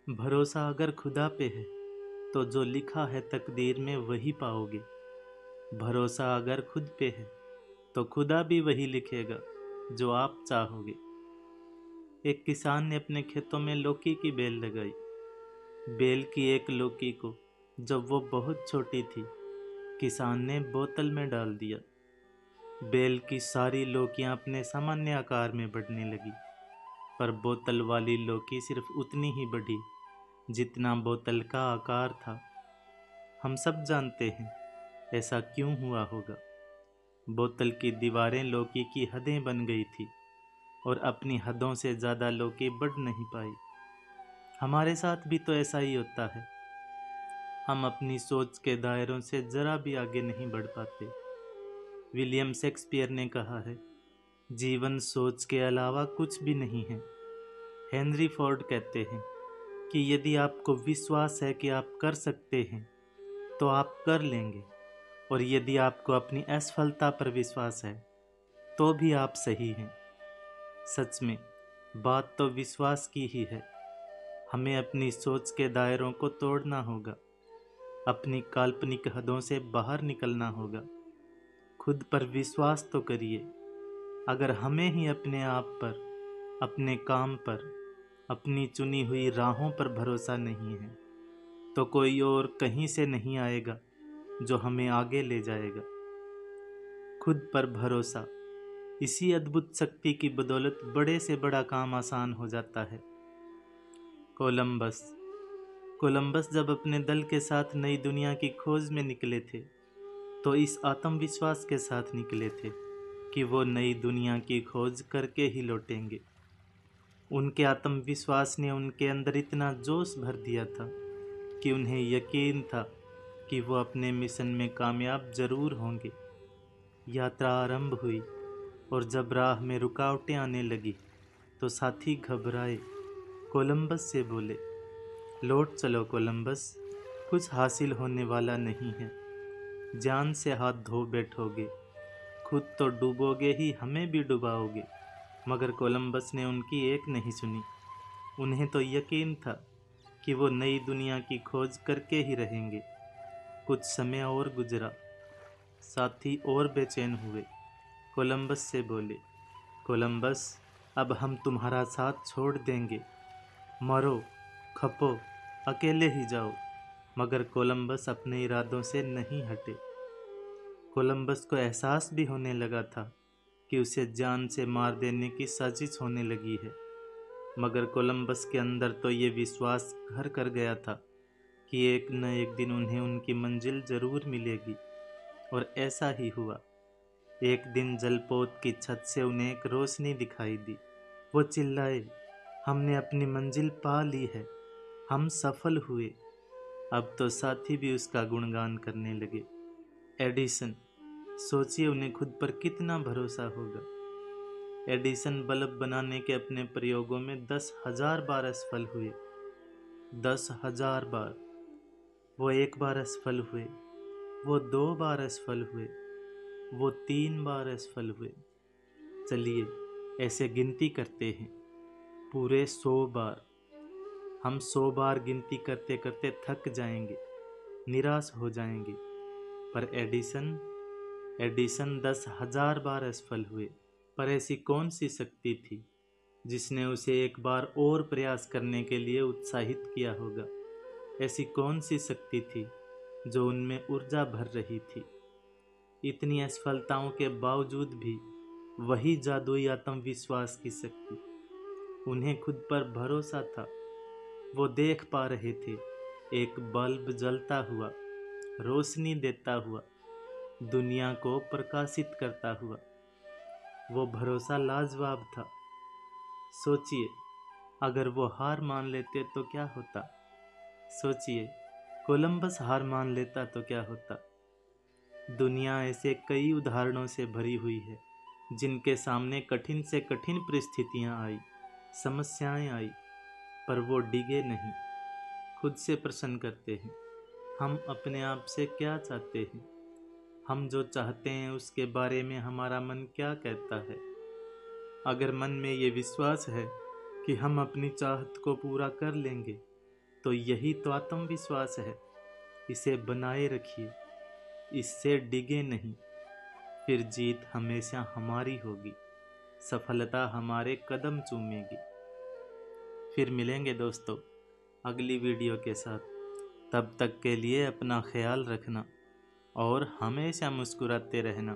भरोसा अगर खुदा पे है तो जो लिखा है तकदीर में वही पाओगे। भरोसा अगर खुद पे है तो खुदा भी वही लिखेगा जो आप चाहोगे। एक किसान ने अपने खेतों में लौकी की बेल लगाई। बेल की एक लौकी को जब वो बहुत छोटी थी, किसान ने बोतल में डाल दिया। बेल की सारी लौकियां अपने सामान्य आकार में बढ़ने लगी, पर बोतल वाली लौकी सिर्फ उतनी ही बढ़ी जितना बोतल का आकार था। हम सब जानते हैं ऐसा क्यों हुआ होगा। बोतल की दीवारें लौकी की हदें बन गई थी और अपनी हदों से ज़्यादा लौकी बढ़ नहीं पाई। हमारे साथ भी तो ऐसा ही होता है। हम अपनी सोच के दायरों से जरा भी आगे नहीं बढ़ पाते। विलियम शेक्सपियर ने कहा है, जीवन सोच के अलावा कुछ भी नहीं है। हेनरी फोर्ड कहते हैं कि यदि आपको विश्वास है कि आप कर सकते हैं तो आप कर लेंगे, और यदि आपको अपनी असफलता पर विश्वास है तो भी आप सही हैं। सच में बात तो विश्वास की ही है। हमें अपनी सोच के दायरों को तोड़ना होगा, अपनी काल्पनिक हदों से बाहर निकलना होगा। खुद पर विश्वास तो करिए। अगर हमें ही अपने आप पर, अपने काम पर, अपनी चुनी हुई राहों पर भरोसा नहीं है तो कोई और कहीं से नहीं आएगा जो हमें आगे ले जाएगा। खुद पर भरोसा, इसी अद्भुत शक्ति की बदौलत बड़े से बड़ा काम आसान हो जाता है। कोलंबस कोलंबस जब अपने दल के साथ नई दुनिया की खोज में निकले थे तो इस आत्मविश्वास के साथ निकले थे कि वो नई दुनिया की खोज करके ही लौटेंगे। उनके आत्मविश्वास ने उनके अंदर इतना जोश भर दिया था कि उन्हें यकीन था कि वो अपने मिशन में कामयाब जरूर होंगे। यात्रा आरंभ हुई और जब राह में रुकावटें आने लगी तो साथी घबराए। कोलंबस से बोले, लौट चलो कोलंबस, कुछ हासिल होने वाला नहीं है। जान से हाथ धो बैठोगे, खुद तो डूबोगे ही, हमें भी डुबाओगे। मगर कोलंबस ने उनकी एक नहीं सुनी। उन्हें तो यकीन था कि वो नई दुनिया की खोज करके ही रहेंगे। कुछ समय और गुजरा, साथी और बेचैन हुए। कोलंबस से बोले, कोलंबस, अब हम तुम्हारा साथ छोड़ देंगे, मरो खपो, अकेले ही जाओ। मगर कोलंबस अपने इरादों से नहीं हटे। कोलंबस को एहसास भी होने लगा था कि उसे जान से मार देने की साजिश होने लगी है। मगर कोलंबस के अंदर तो ये विश्वास घर कर गया था कि एक न एक दिन उन्हें उनकी मंजिल जरूर मिलेगी। और ऐसा ही हुआ। एक दिन जलपोत की छत से उन्हें एक रोशनी दिखाई दी। वो चिल्लाए, हमने अपनी मंजिल पा ली है, हम सफल हुए। अब तो साथी भी उसका गुणगान करने लगे। एडिसन, सोचिए उन्हें खुद पर कितना भरोसा होगा। एडिसन बल्ब बनाने के अपने प्रयोगों में 10,000 बार असफल हुए। 10,000 बार। वो एक बार असफल हुए, वो 2 बार असफल हुए, वो 3 बार असफल हुए। चलिए ऐसे गिनती करते हैं, पूरे 100 बार। हम 100 बार गिनती करते करते थक जाएंगे, निराश हो जाएंगे। पर एडिसन 10,000 बार असफल हुए। पर ऐसी कौन सी शक्ति थी जिसने उसे एक बार और प्रयास करने के लिए उत्साहित किया होगा? ऐसी कौन सी शक्ति थी जो उनमें ऊर्जा भर रही थी? इतनी असफलताओं के बावजूद भी वही जादुई आत्मविश्वास की शक्ति। उन्हें खुद पर भरोसा था। वो देख पा रहे थे एक बल्ब जलता हुआ, रोशनी देता हुआ, दुनिया को प्रकाशित करता हुआ। वो भरोसा लाजवाब था। सोचिए, अगर वो हार मान लेते तो क्या होता? सोचिए, कोलंबस हार मान लेता तो क्या होता? दुनिया ऐसे कई उदाहरणों से भरी हुई है जिनके सामने कठिन से कठिन परिस्थितियां आई, समस्याएं आई, पर वो डिगे नहीं, खुद से प्रश्न करते हैं, हम अपने आप से क्या चाहते हैं? हम जो चाहते हैं उसके बारे में हमारा मन क्या कहता है? अगर मन में ये विश्वास है कि हम अपनी चाहत को पूरा कर लेंगे तो यही तो आत्मविश्वास है। इसे बनाए रखिए, इससे डिगे नहीं, फिर जीत हमेशा हमारी होगी, सफलता हमारे कदम चूमेगी। फिर मिलेंगे दोस्तों अगली वीडियो के साथ। तब तक के लिए अपना ख्याल रखना और हमेशा मुस्कुराते रहना।